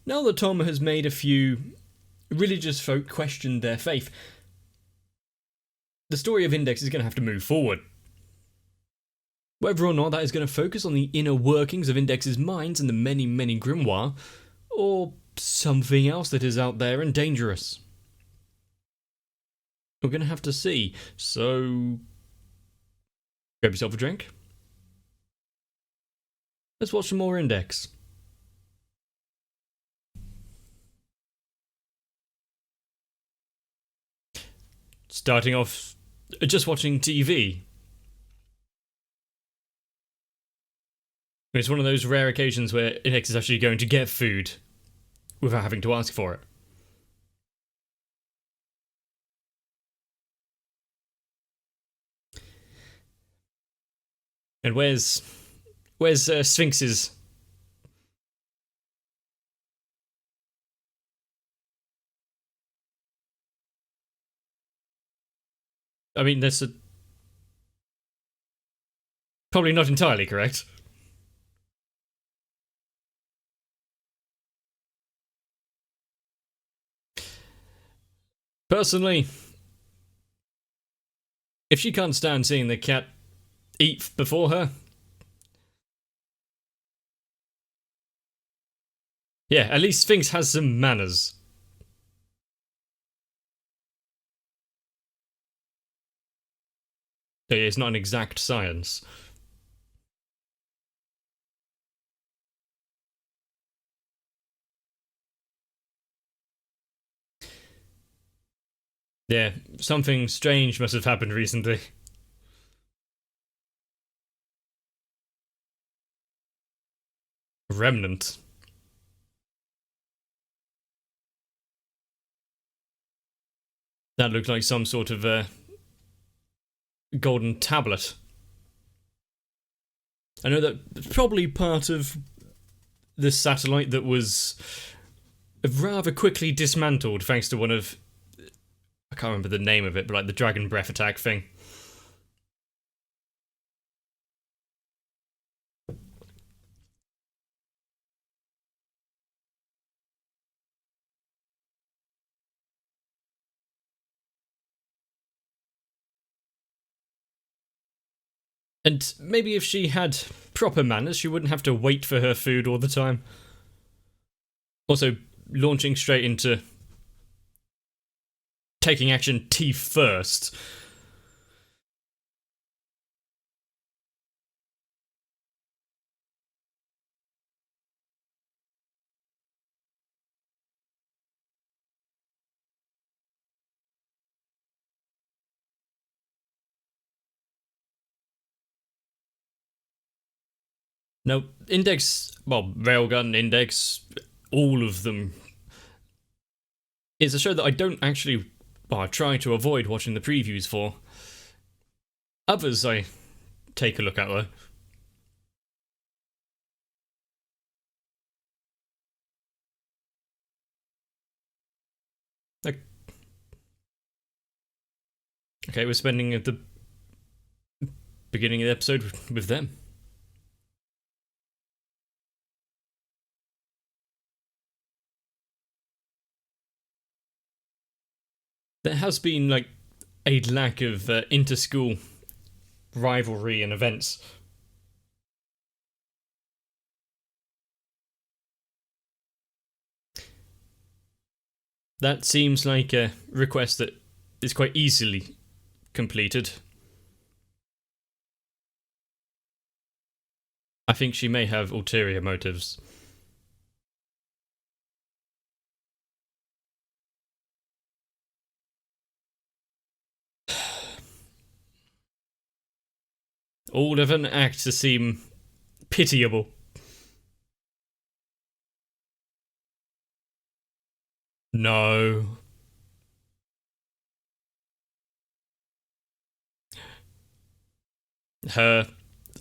Now that Tom has made a few religious folk question their faith, the story of Index is going to have to move forward. Whether or not that is going to focus on the inner workings of Index's minds and the many, many grimoire, or something else that is out there and dangerous. We're going to have to see, so grab yourself a drink. Let's watch some more Index. Starting off just watching TV. It's one of those rare occasions where Index is actually going to get food without having to ask for it. And where's Sphinx's? I mean, that's probably not entirely correct. Personally, if she can't stand seeing the cat eat before her, yeah, at least Sphinx has some manners. It's not an exact science. Yeah, something strange must have happened recently. Remnant. That looked like some sort of golden tablet. I know that probably part of the satellite that was rather quickly dismantled thanks to one of, I can't remember the name of it, but like the dragon breath attack thing. And maybe if she had proper manners, she wouldn't have to wait for her food all the time. Also, launching straight into taking action teeth first. Now, Index, well, Railgun, Index, all of them. It's a show that I don't actually, well, I try to avoid watching the previews for. Others I take a look at though. Okay, we're spending at the beginning of the episode with them. There has been, like, a lack of inter-school rivalry and events. That seems like a request that is quite easily completed. I think she may have ulterior motives. All of an act to seem pitiable. No. Her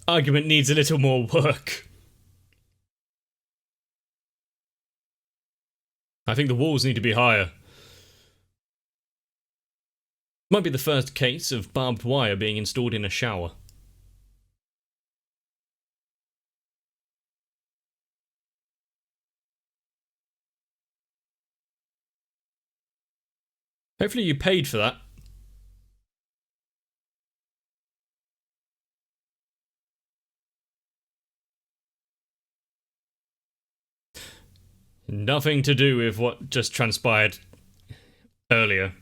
argument needs a little more work. I think the walls need to be higher. Might be the first case of barbed wire being installed in a shower. Hopefully you paid for that. Nothing to do with what just transpired earlier.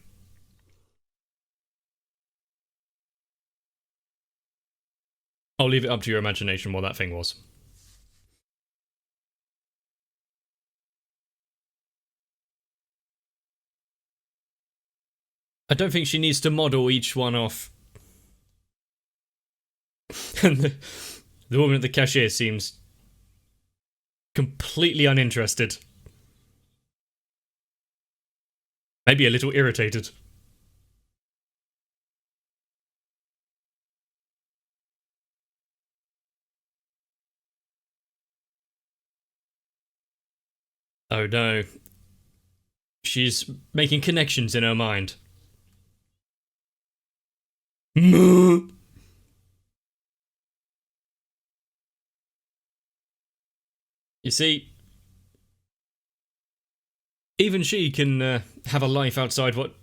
I'll leave it up to your imagination what that thing was. I don't think she needs to model each one off. And the woman at the cashier seems completely uninterested. Maybe a little irritated. Oh no. She's making connections in her mind. You see, even she can have a life outside what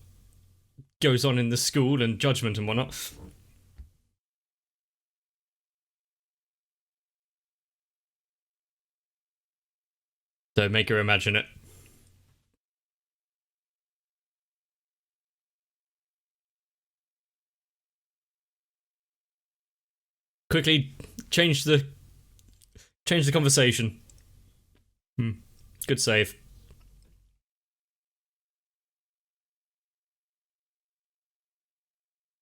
goes on in the school and judgment and whatnot. So make her imagine it. Quickly change the conversation. Good save.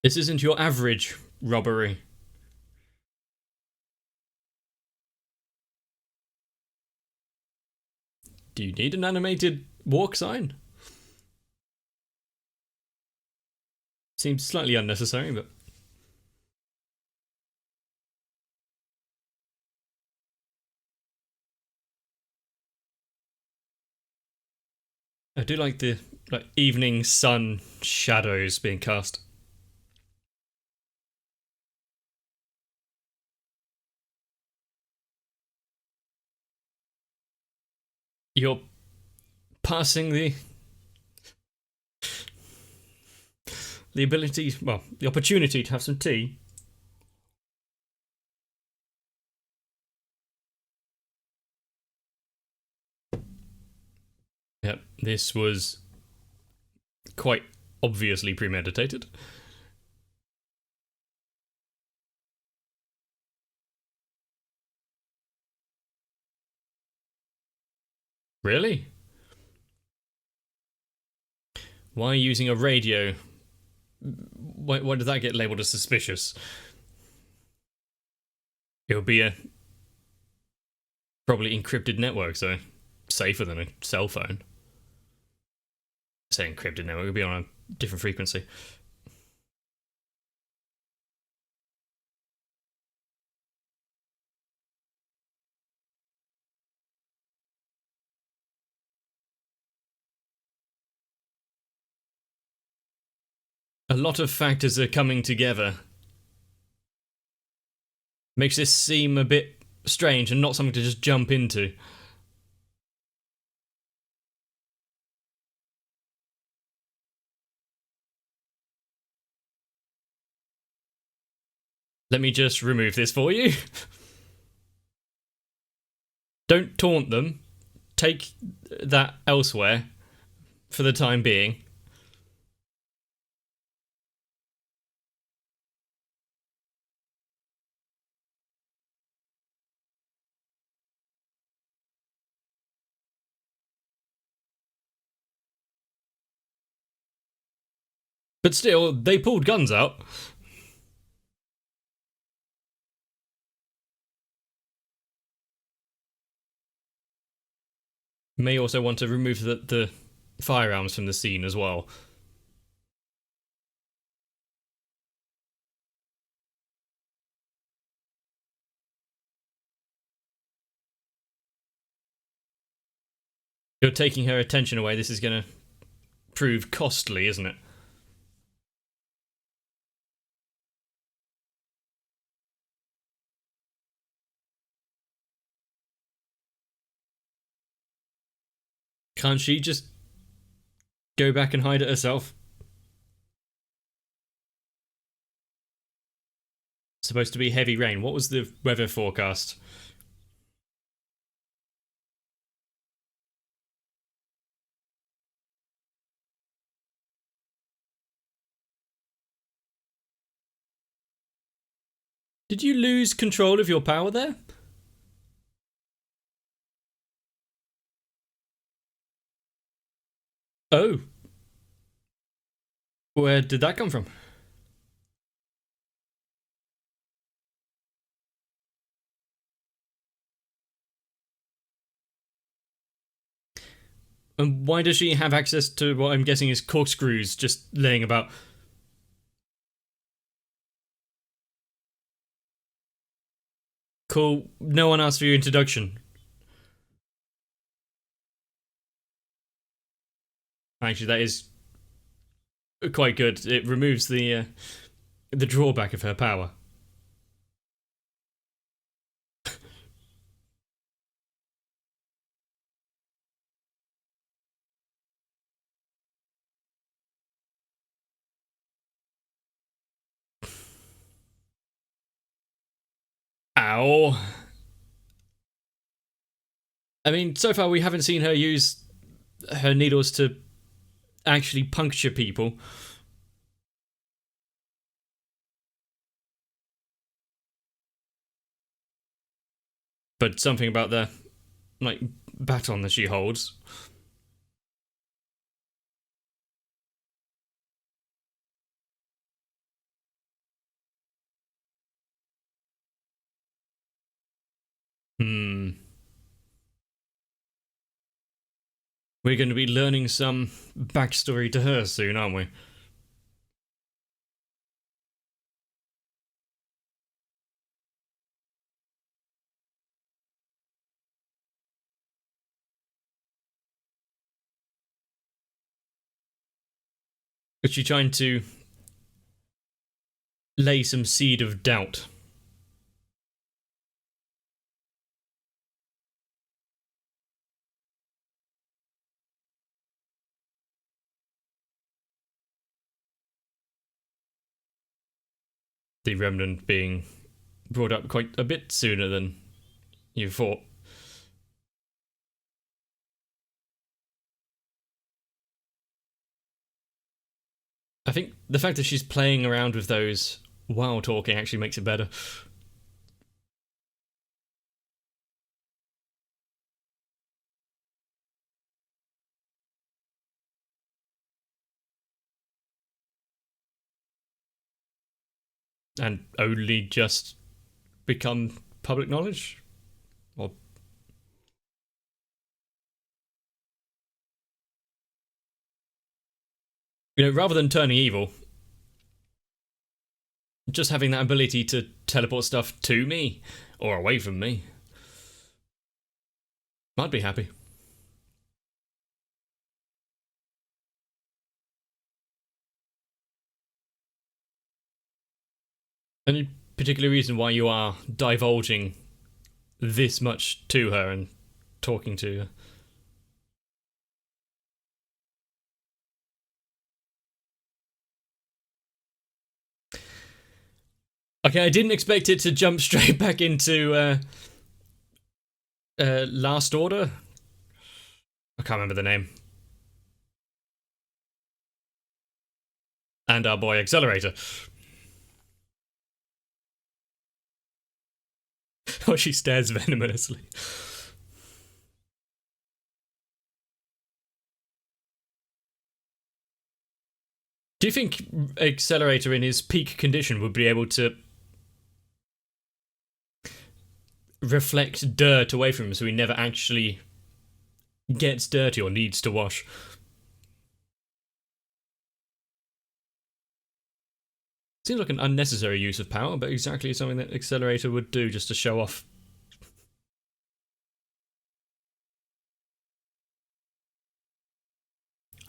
This isn't your average robbery. Do you need an animated walk sign? Seems slightly unnecessary, but... I do like the evening sun shadows being cast. You're passing the ability, well, the opportunity to have some tea. Yep, this was quite obviously premeditated. Really? Why using a radio? Why did that get labelled as suspicious? It'll be a probably encrypted network, so safer than a cell phone. Say encrypted network, it'll be on a different frequency. A lot of factors are coming together. Makes this seem a bit strange and not something to just jump into. Let me just remove this for you. Don't taunt them. Take that elsewhere for the time being. But still, they pulled guns out. May also want to remove the firearms from the scene as well. You're taking her attention away. This is going to prove costly, isn't it? Can't she just go back and hide it herself? supposed to be heavy rain. What was the weather forecast? Did you lose control of your power there? Oh. Where did that come from? And why does she have access to what I'm guessing is corkscrews just laying about? Cool. No one asked for your introduction. Actually, that is quite good. It removes the drawback of her power. Ow. I mean, so far we haven't seen her use her needles to actually puncture people. But something about the, like, baton that she holds. Hmm. We're going to be learning some backstory to her soon, aren't we? Is she trying to lay some seed of doubt? The remnant being brought up quite a bit sooner than you thought. I think the fact that she's playing around with those while talking actually makes it better. And only just become public knowledge? Or rather than turning evil, just having that ability to teleport stuff to me or away from me, I'd be happy. Any particular reason why you are divulging this much to her and talking to her? Okay, I didn't expect it to jump straight back into Last Order. I can't remember the name. And our boy Accelerator. Oh, she stares venomously. Do you think Accelerator in his peak condition would be able to reflect dirt away from him so he never actually gets dirty or needs to wash? Seems like an unnecessary use of power, but exactly something that Accelerator would do just to show off.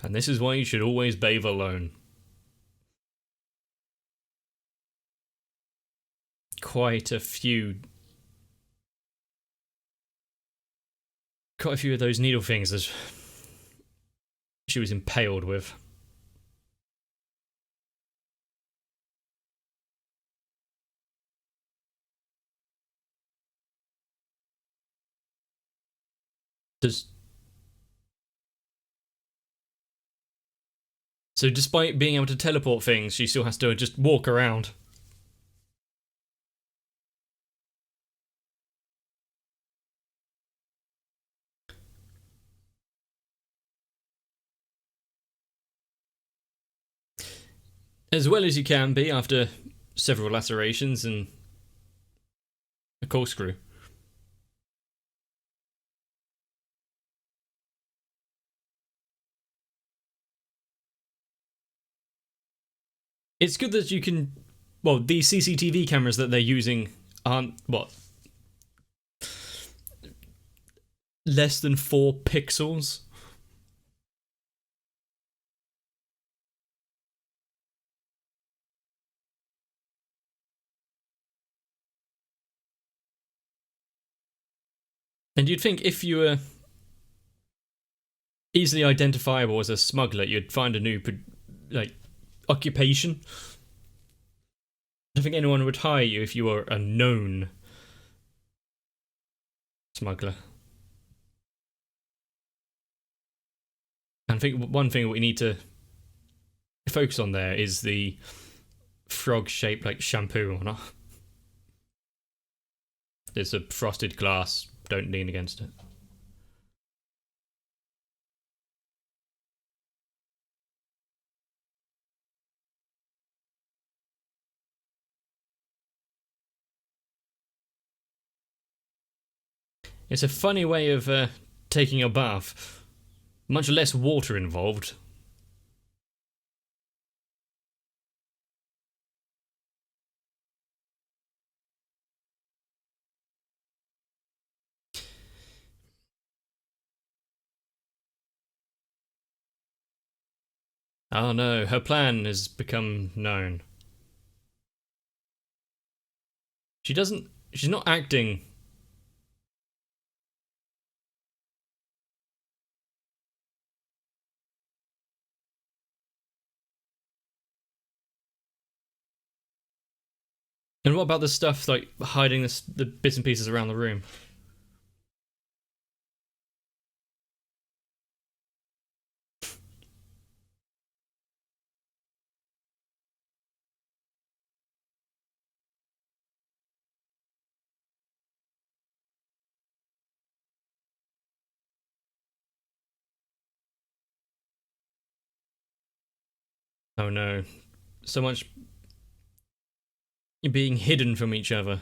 And this is why you should always bathe alone. Quite a few of those needle things that she was impaled with. Does So despite being able to teleport things, she still has to just walk around. As well as you can be after several lacerations and a corkscrew. It's good that you can. Well, the CCTV cameras that they're using aren't, what, less than 4 pixels? And you'd think if you were easily identifiable as a smuggler, you'd find a new, like, occupation. I don't think anyone would hire you if you were a known smuggler. And I think one thing we need to focus on there is the frog-shaped, like, shampoo on it. It's a frosted glass. Don't lean against it. It's a funny way of taking a bath. Much less water involved. Oh no, her plan has become known. She's not acting. And what about the stuff like hiding the bits and pieces around the room? Oh no, so much being hidden from each other.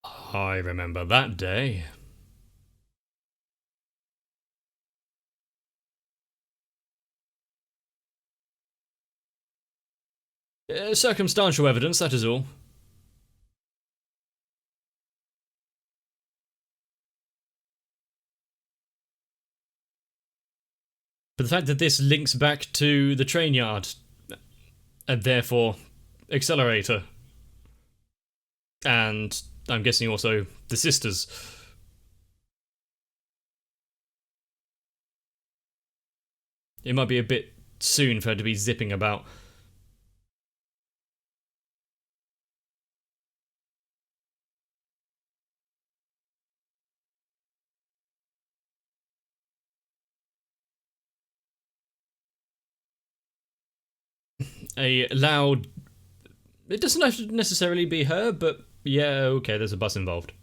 I remember that day. Circumstantial evidence, that is all. But the fact that this links back to the train yard, and therefore accelerator, and I'm guessing also the sisters. It might be a bit soon for her to be zipping about. A loud. It doesn't have to necessarily be her, but yeah, okay, there's a bus involved.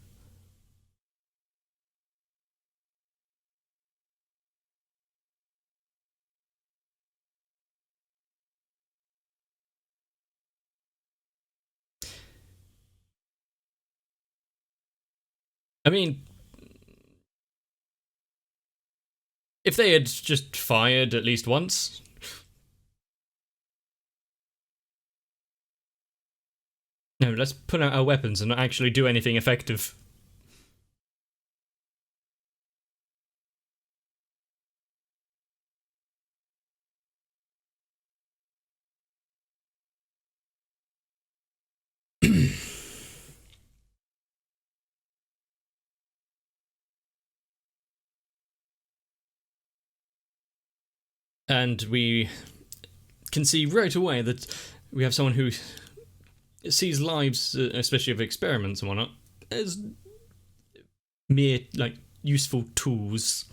I mean, if they had just fired at least once. No, let's pull out our weapons and not actually do anything effective. And we can see right away that we have someone who sees lives, especially of experiments and whatnot, as mere, like, useful tools.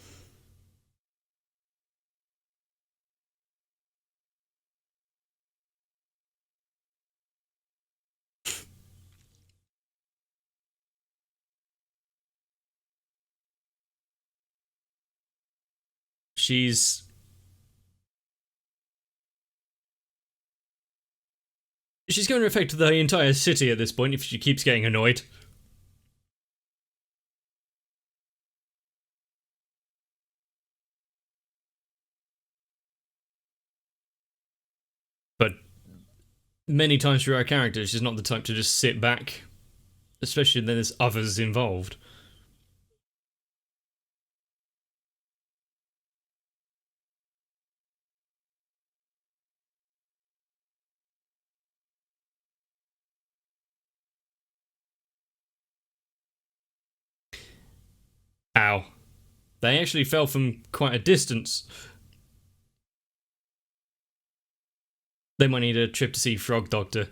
She's going to affect the entire city at this point if she keeps getting annoyed. But many times through our character, she's not the type to just sit back, especially when there's others involved. Ow. They actually fell from quite a distance. They might need a trip to see Frog Doctor.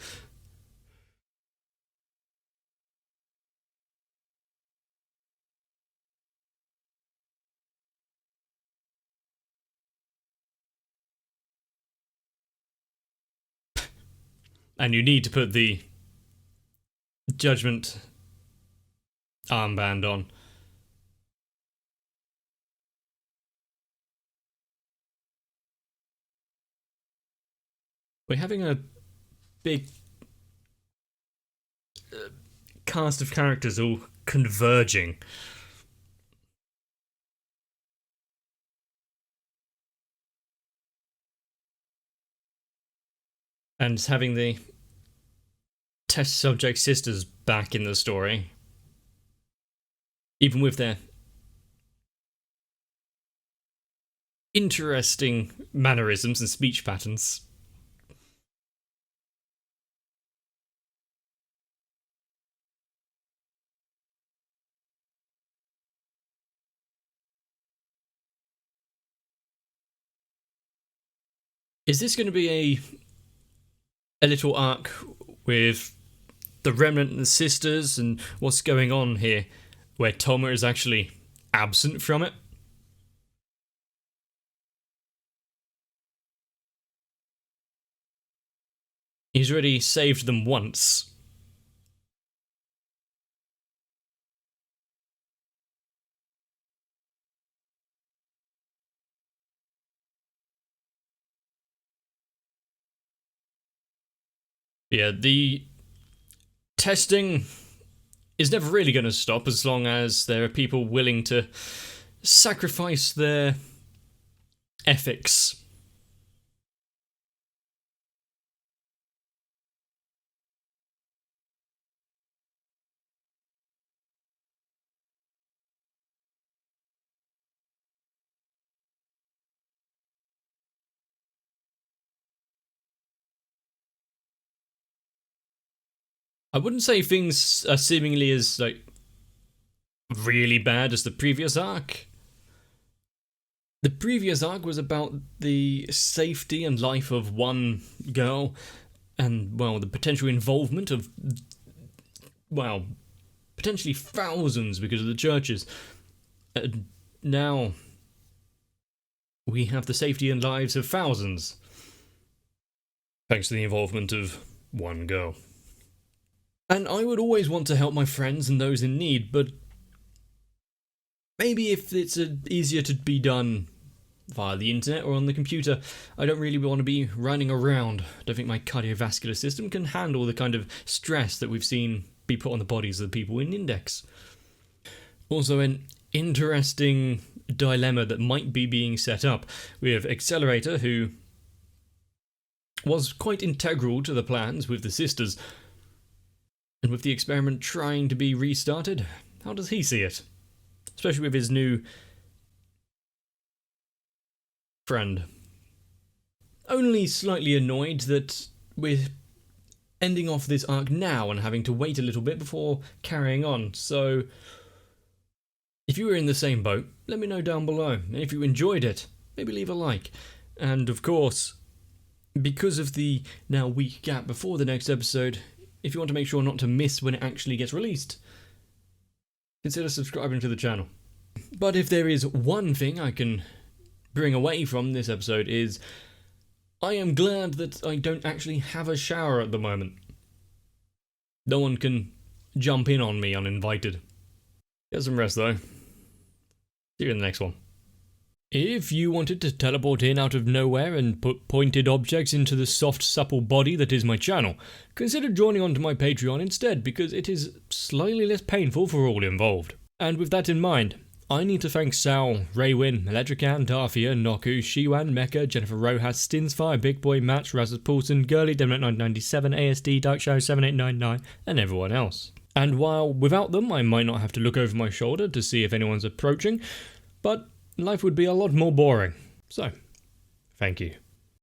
And you need to put the Judgment armband on. We're having a big cast of characters all converging. And having the test subject sisters back in the story, even with their interesting mannerisms and speech patterns. Is this going to be a little arc with the Remnant and the sisters and what's going on here, where Toma is actually absent from it? He's already saved them once. Yeah, the testing is never really going to stop as long as there are people willing to sacrifice their ethics. I wouldn't say things are seemingly as, like, really bad as the previous arc. The previous arc was about the safety and life of one girl, and, well, the potential involvement of, well, potentially thousands because of the churches. Now, we have the safety and lives of thousands, thanks to the involvement of one girl. And I would always want to help my friends and those in need, but maybe if it's easier to be done via the internet or on the computer, I don't really want to be running around. I don't think my cardiovascular system can handle the kind of stress that we've seen be put on the bodies of the people in Index. Also, an interesting dilemma that might be being set up. We have Accelerator, who was quite integral to the plans with the sisters, and with the experiment trying to be restarted, how does he see it? Especially with his new friend. Only slightly annoyed that we're ending off this arc now and having to wait a little bit before carrying on, so if you were in the same boat, let me know down below, and if you enjoyed it, maybe leave a like. And of course, because of the now week gap before the next episode, if you want to make sure not to miss when it actually gets released, consider subscribing to the channel. But if there is one thing I can bring away from this episode is I am glad that I don't actually have a shower at the moment. No one can jump in on me uninvited. Get some rest though. See you in the next one. If you wanted to teleport in out of nowhere and put pointed objects into the soft, supple body that is my channel, consider joining onto my Patreon instead, because it is slightly less painful for all involved. And with that in mind, I need to thank Sal, Raywin, Electrican, Darfia, Noku, Shiwan, Mecha, Jennifer Rojas, Stinsfire, Big Boy, Match, Razas Paulson, Girly, Demlet997, ASD, Darkshadow 7899, and everyone else. And while without them I might not have to look over my shoulder to see if anyone's approaching, but life would be a lot more boring. So, thank you.